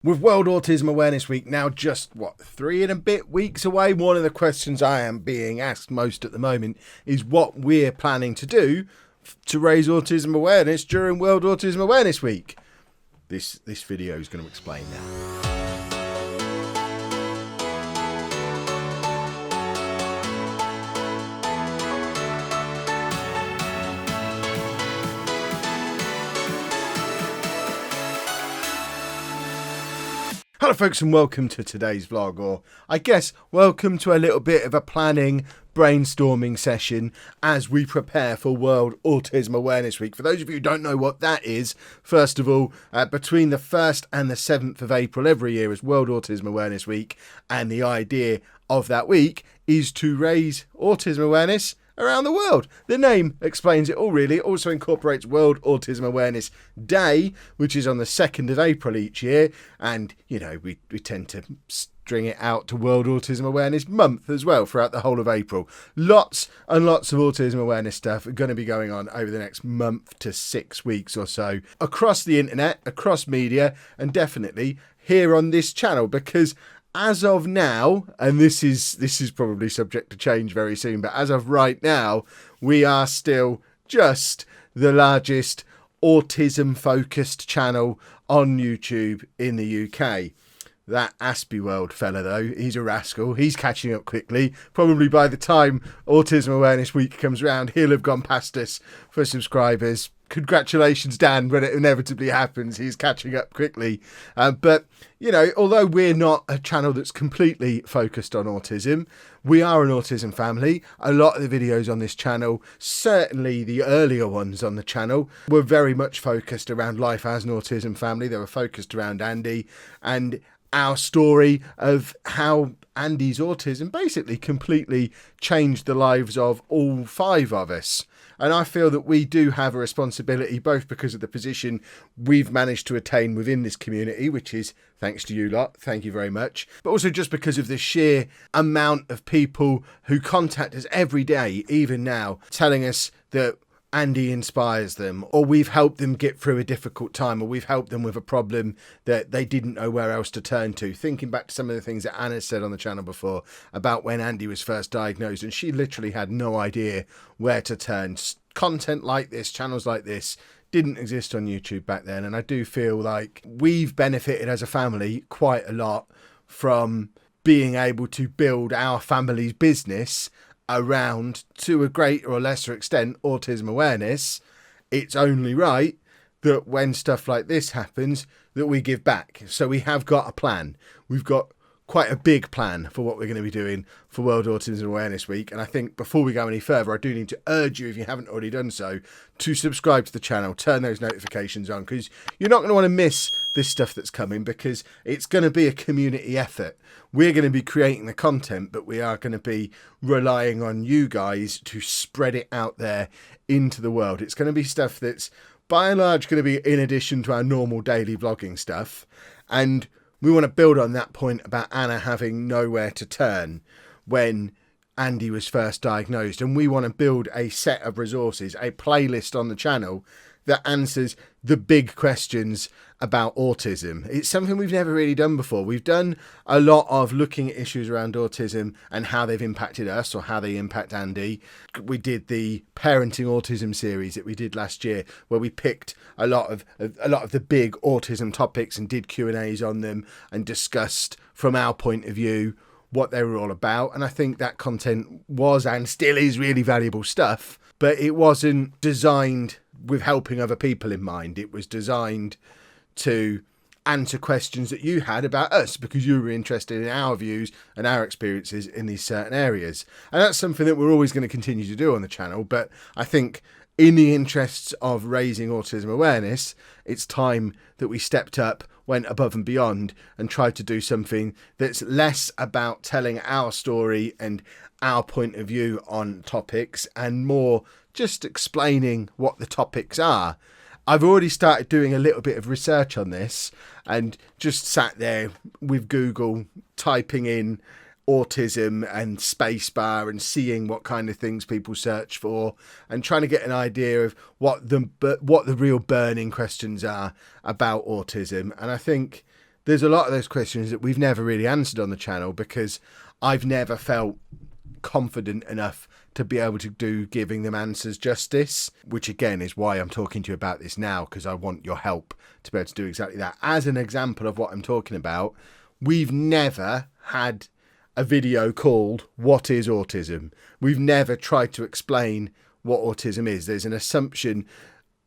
With World Autism Awareness Week now just, 3 and a bit weeks away, one of the questions I am being asked most at the moment is what we're planning to do to raise autism awareness during World Autism Awareness Week. This video is going to explain that. Hello folks and welcome to today's vlog, or I guess welcome to a little bit of a planning, brainstorming session as we prepare for World Autism Awareness Week. For those of you who don't know what that is, first of all, between the 1st and the 7th of April every year is World Autism Awareness Week, and the idea of that week is to raise autism awareness around the world. The name explains it all really. It also incorporates World Autism Awareness Day, which is on the 2nd of April each year. And, you know, we tend to string it out to World Autism Awareness Month as well throughout the whole of April. Lots and lots of autism awareness stuff are going to be going on over the next month to 6 weeks or so across the internet, across media, and definitely here on this channel, because as of now, and this is probably subject to change very soon, but as of right now, we are still just the largest autism-focused channel on YouTube in the UK. That Aspie World fella, though, he's a rascal. He's catching up quickly. Probably by the time Autism Awareness Week comes around, he'll have gone past us for subscribers. Congratulations, Dan, when it inevitably happens. He's catching up quickly. But, you know, although we're not a channel that's completely focused on autism, we are an autism family. A lot of the videos on this channel, certainly the earlier ones on the channel, were very much focused around life as an autism family. They were focused around Andy and our story of how Andy's autism basically completely changed the lives of all 5 of us. And I feel that we do have a responsibility, both because of the position we've managed to attain within this community, which is thanks to you lot, thank you very much, but also just because of the sheer amount of people who contact us every day, even now, telling us that Andy inspires them, or we've helped them get through a difficult time, or we've helped them with a problem that they didn't know where else to turn to. Thinking back to some of the things that Anna said on the channel before about when Andy was first diagnosed, and she literally had no idea where to turn. Content like this, channels like this, didn't exist on YouTube back then, and I do feel like we've benefited as a family quite a lot from being able to build our family's business around, to a greater or lesser extent, autism awareness. It's only right that when stuff like this happens that we give back. So we have got a plan. We've got quite a big plan for what we're going to be doing for World Autism Awareness Week. And I think before we go any further, I do need to urge you, if you haven't already done so, to subscribe to the channel, turn those notifications on, because you're not going to want to miss this stuff that's coming, because it's going to be a community effort. We're going to be creating the content, but we are going to be relying on you guys to spread it out there into the world. It's going to be stuff that's by and large going to be in addition to our normal daily vlogging stuff. And we want to build on that point about Anna having nowhere to turn when Andy was first diagnosed. And we want to build a set of resources, a playlist on the channel that answers the big questions about autism. It's something we've never really done before. We've done a lot of looking at issues around autism and how they've impacted us, or how they impact Andy. We did the parenting autism series that we did last year, where we picked a lot of the big autism topics and did Q&As on them and discussed from our point of view what they were all about. And I think that content was and still is really valuable stuff, but it wasn't designed with helping other people in mind. It was designed to answer questions that you had about us, because you were interested in our views and our experiences in these certain areas. And that's something that we're always going to continue to do on the channel. But I think in the interests of raising autism awareness, it's time that we stepped up, went above and beyond, and tried to do something that's less about telling our story and our point of view on topics, and more just explaining what the topics are. I've already started doing a little bit of research on this, and just sat there with Google typing in autism and spacebar and seeing what kind of things people search for, and trying to get an idea of what the real burning questions are about autism. And I think there's a lot of those questions that we've never really answered on the channel because I've never felt confident enough to be able to do giving them answers justice, which again is why I'm talking to you about this now, because I want your help to be able to do exactly that. As an example of what I'm talking about, we've never had a video called What is Autism? We've never tried to explain what autism is. There's an assumption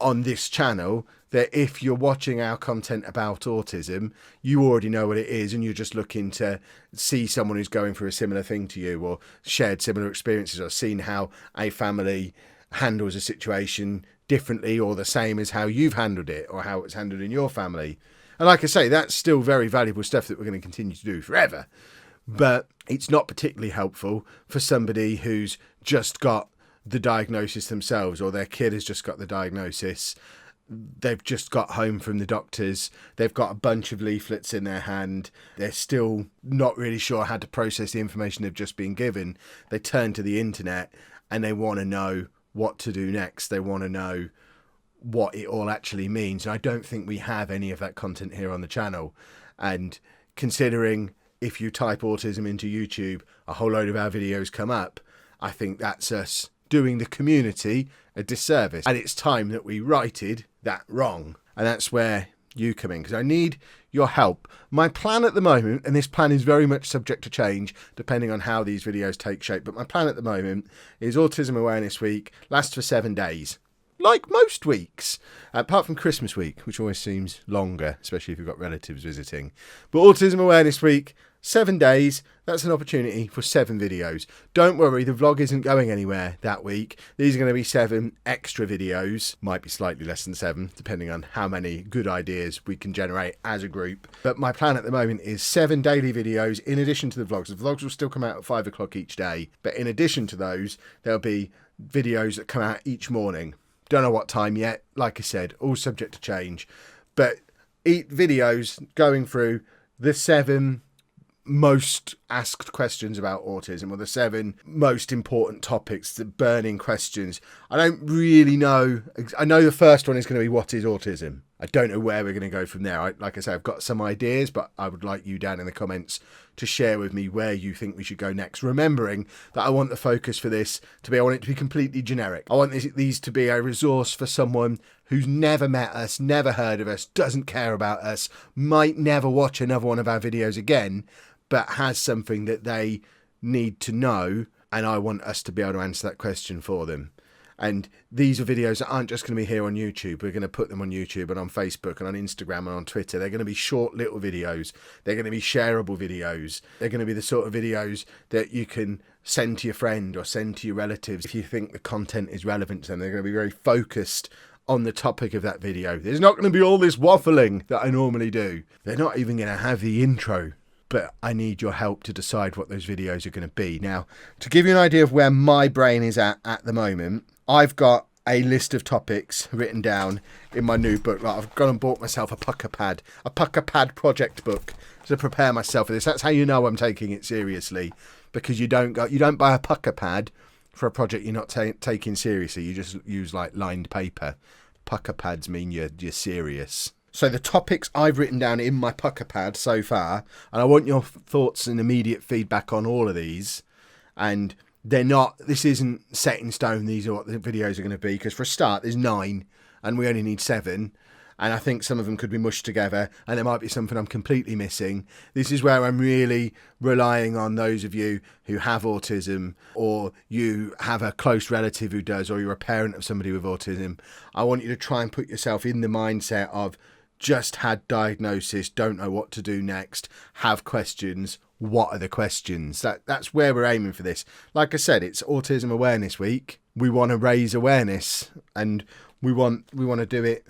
on this channel that if you're watching our content about autism, you already know what it is and you're just looking to see someone who's going through a similar thing to you or shared similar experiences or seen how a family handles a situation differently or the same as how you've handled it or how it's handled in your family. And like I say, that's still very valuable stuff that we're going to continue to do forever. But it's not particularly helpful for somebody who's just got the diagnosis themselves, or their kid has just got the diagnosis. They've just got home from the doctors. They've got a bunch of leaflets in their hand. They're still not really sure how to process the information they've just been given. They turn to the internet and they want to know what to do next. They want to know what it all actually means. And I don't think we have any of that content here on the channel. And considering if you type autism into YouTube, a whole load of our videos come up, I think that's us doing the community a disservice. And it's time that we righted that wrong. And that's where you come in, because I need your help. My plan at the moment, and this plan is very much subject to change depending on how these videos take shape, but my plan at the moment is Autism Awareness Week lasts for 7 days. Like most weeks, apart from Christmas week, which always seems longer, especially if you've got relatives visiting. But Autism Awareness Week, 7 days, that's an opportunity for 7 videos. Don't worry, the vlog isn't going anywhere that week. These are going to be 7 extra videos. Might be slightly less than 7, depending on how many good ideas we can generate as a group. But my plan at the moment is 7 daily videos in addition to the vlogs. The vlogs will still come out at 5 o'clock each day. But in addition to those, there'll be videos that come out each morning. Don't know what time yet. Like I said, all subject to change. But videos going through the 7 most asked questions about autism, or the 7 most important topics, the burning questions. I don't really know. I know the first one is going to be what is autism. I don't know where we're going to go from there. Like I say, I've got some ideas, but I would like you down in the comments to share with me where you think we should go next. Remembering that I want the focus for this to be, I want it to be completely generic. I want these to be a resource for someone who's never met us, never heard of us, doesn't care about us, might never watch another one of our videos again, but has something that they need to know, and I want us to be able to answer that question for them. And these are videos that aren't just going to be here on YouTube. We're going to put them on YouTube and on Facebook and on Instagram and on Twitter. They're going to be short little videos. They're going to be shareable videos. They're going to be the sort of videos that you can send to your friend or send to your relatives if you think the content is relevant to them. They're going to be very focused on the topic of that video. There's not going to be all this waffling that I normally do. They're not even going to have the intro. But I need your help to decide what those videos are going to be. Now, to give you an idea of where my brain is at the moment, I've got a list of topics written down in my new book. Like, I've gone and bought myself a pucker pad project book to prepare myself for this. That's how you know I'm taking it seriously, because you don't buy a pucker pad for a project you're not taking seriously. You just use like lined paper. Pucker pads mean you're serious. So the topics I've written down in my pucker pad so far, and I want your thoughts and immediate feedback on all of these, and this isn't set in stone, these are what the videos are going to be, because for a start there's 9 and we only need 7, and I think some of them could be mushed together and there might be something I'm completely missing. This is where I'm really relying on those of you who have autism, or you have a close relative who does, or you're a parent of somebody with autism. I want you to try and put yourself in the mindset of just had diagnosis, don't know what to do next, have questions. What are the questions? That's where we're aiming for this. Like I said, it's Autism Awareness Week. We want to raise awareness, and we want to do it.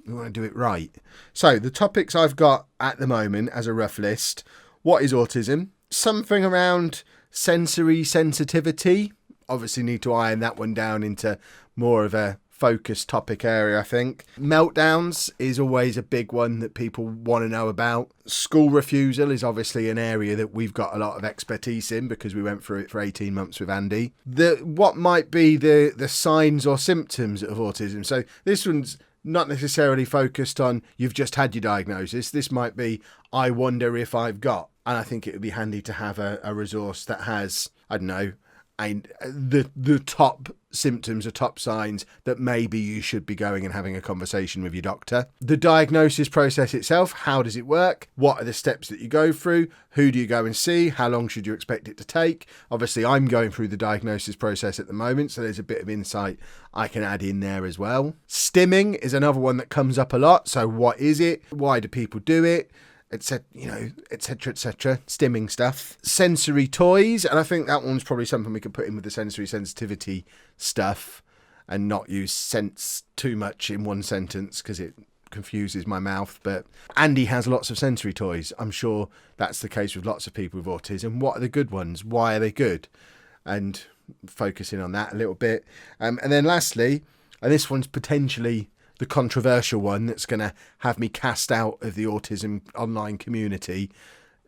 We want to do it right. So the topics I've got at the moment as a rough list: what is autism? Something around sensory sensitivity. Obviously need to iron that one down into more of a focused topic area, I think. Meltdowns is always a big one that people want to know about. School refusal is obviously an area that we've got a lot of expertise in because we went through it for 18 months with Andy. What might be the signs or symptoms of autism? So this one's not necessarily focused on you've just had your diagnosis. This might be, I wonder if I've got. And I think it would be handy to have a resource that has, I don't know, the top symptoms or top signs that maybe you should be going and having a conversation with your doctor. The diagnosis process itself, how does it work? What are the steps that you go through? Who do you go and see? How long should you expect it to take? Obviously, I'm going through the diagnosis process at the moment, so there's a bit of insight I can add in there as well. Stimming is another one that comes up a lot. So what is it? Why do people do it? Etc., etc. Stimming stuff. Sensory toys, and I think that one's probably something we could put in with the sensory sensitivity stuff and not use sense too much in one sentence because it confuses my mouth. But Andy has lots of sensory toys. I'm sure that's the case with lots of people with autism. What are the good ones? Why are they good? And focusing on that a little bit. And then lastly, and this one's potentially the controversial one that's going to have me cast out of the autism online community,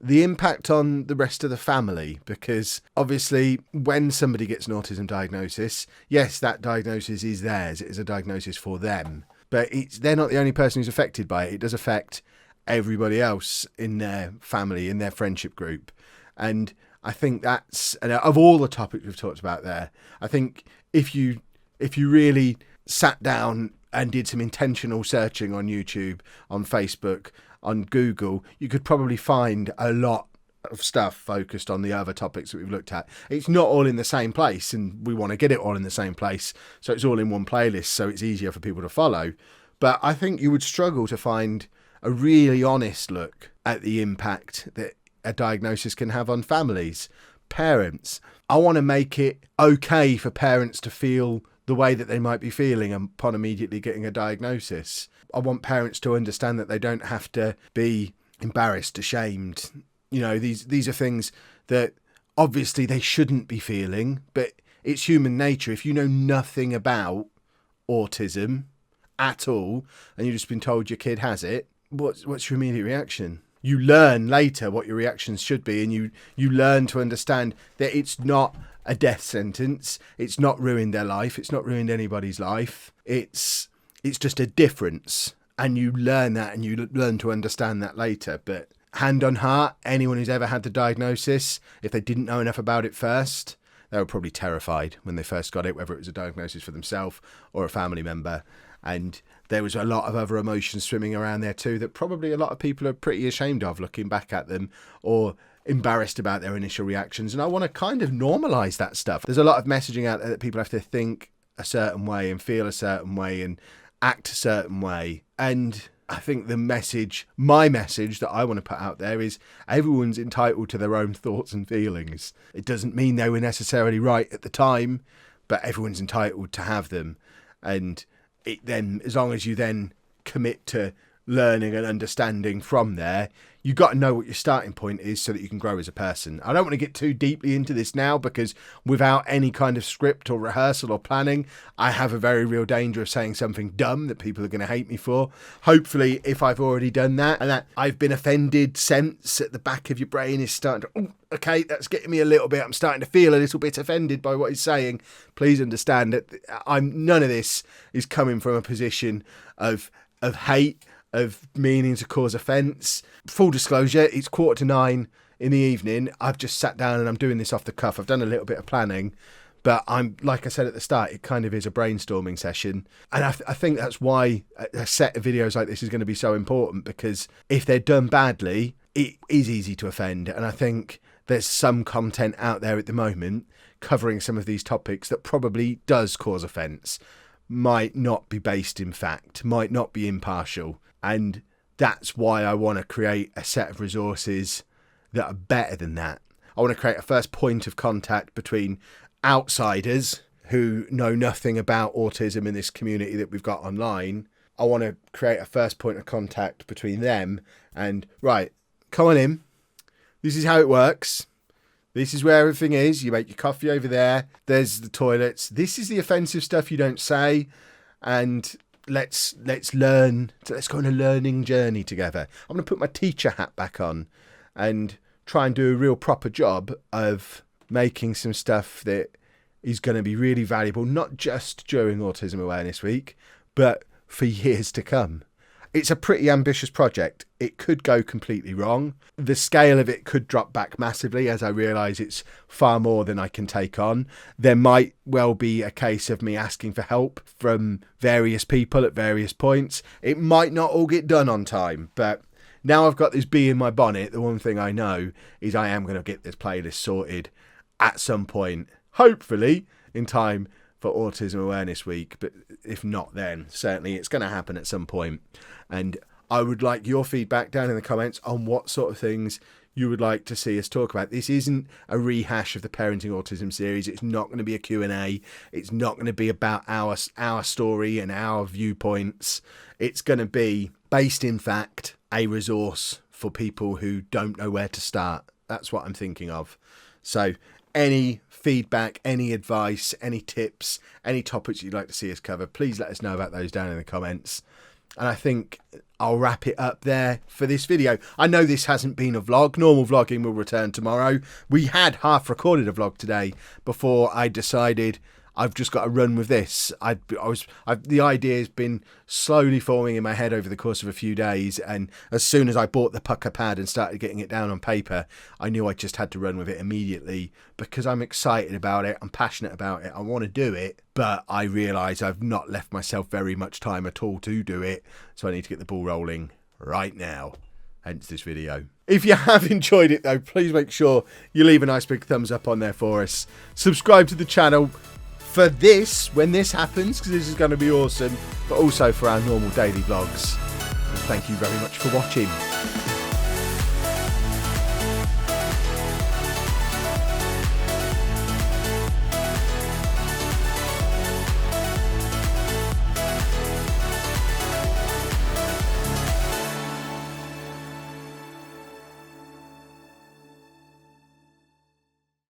the impact on the rest of the family. Because obviously when somebody gets an autism diagnosis, yes, that diagnosis is theirs. It is a diagnosis for them, but they're not the only person who's affected by it. It does affect everybody else in their family, in their friendship group. And I think that's, and of all the topics we've talked about there, I think if you really sat down and did some intentional searching on YouTube, on Facebook, on Google, you could probably find a lot of stuff focused on the other topics that we've looked at. It's not all in the same place, and we want to get it all in the same place, so it's all in one playlist, so it's easier for people to follow. But I think you would struggle to find a really honest look at the impact that a diagnosis can have on families, parents. I want to make it okay for parents to feel the way that they might be feeling upon immediately getting a diagnosis. I want parents to understand that they don't have to be embarrassed, ashamed. You know, these are things that obviously they shouldn't be feeling, but it's human nature. If you know nothing about autism at all, and you've just been told your kid has it, what's your immediate reaction? You learn later what your reactions should be, and you learn to understand that it's not a death sentence. It's not ruined their life. It's not ruined anybody's life. It's just a difference, and you learn that, and you learn to understand that later. But hand on heart, anyone who's ever had the diagnosis, if they didn't know enough about it first, they were probably terrified when they first got it, whether it was a diagnosis for themselves or a family member. And there was a lot of other emotions swimming around there too that probably a lot of people are pretty ashamed of looking back at them, or embarrassed about their initial reactions. And I want to kind of normalize that stuff. There's a lot of messaging out there that people have to think a certain way and feel a certain way and act a certain way. And I think my message that I want to put out there is everyone's entitled to their own thoughts and feelings. It doesn't mean they were necessarily right at the time, but everyone's entitled to have them. And then, as long as you then commit to learning and understanding from there, you've got to know what your starting point is so that you can grow as a person. I don't want to get too deeply into this now, because without any kind of script or rehearsal or planning, I have a very real danger of saying something dumb that people are going to hate me for. Hopefully, if I've already done that and that I've been offended, sense at the back of your brain is starting to, okay, that's getting me a little bit, I'm starting to feel a little bit offended by what he's saying. Please understand that none of this is coming from a position of hate, of meaning to cause offence. Full disclosure, it's 8:45 in the evening. I've just sat down and I'm doing this off the cuff. I've done a little bit of planning, but I'm, like I said at the start, it kind of is a brainstorming session. And I think that's why a set of videos like this is going to be so important, because if they're done badly, it is easy to offend. And I think there's some content out there at the moment covering some of these topics that probably does cause offence, might not be based in fact, might not be impartial. And that's why I want to create a set of resources that are better than that. I want to create a first point of contact between outsiders who know nothing about autism in this community that we've got online. I want to create a first point of contact between them and, right, come on in. This is how it works. This is where everything is. You make your coffee over there. There's the toilets. This is the offensive stuff you don't say. And let's learn. Let's go on a learning journey together. I'm going to put my teacher hat back on and try and do a real proper job of making some stuff that is going to be really valuable, not just during Autism Awareness Week, but for years to come. It's a pretty ambitious project. It could go completely wrong. The scale of it could drop back massively as I realise it's far more than I can take on. There might well be a case of me asking for help from various people at various points. It might not all get done on time, but now I've got this bee in my bonnet, the one thing I know is I am going to get this playlist sorted at some point, hopefully in time for Autism Awareness Week, but if not then, certainly it's going to happen at some point. And I would like your feedback down in the comments on what sort of things you would like to see us talk about. This isn't a rehash of the Parenting Autism series. It's not going to be a Q&A. It's not going to be about our story and our viewpoints. It's going to be based in fact, a resource for people who don't know where to start. That's what I'm thinking of. So any feedback, any advice, any tips, any topics you'd like to see us cover, please let us know about those down in the comments. And I think I'll wrap it up there for this video. I know this hasn't been a vlog. Normal vlogging will return tomorrow. We had half recorded a vlog today before I decided I've just got to run with this. The idea has been slowly forming in my head over the course of a few days, and as soon as I bought the pucker pad and started getting it down on paper, I knew I just had to run with it immediately because I'm excited about it, I'm passionate about it, I want to do it, but I realise I've not left myself very much time at all to do it, so I need to get the ball rolling right now. Hence this video. If you have enjoyed it though, please make sure you leave a nice big thumbs up on there for us. Subscribe to the channel for this, when this happens, because this is going to be awesome, but also for our normal daily vlogs. Thank you very much for watching.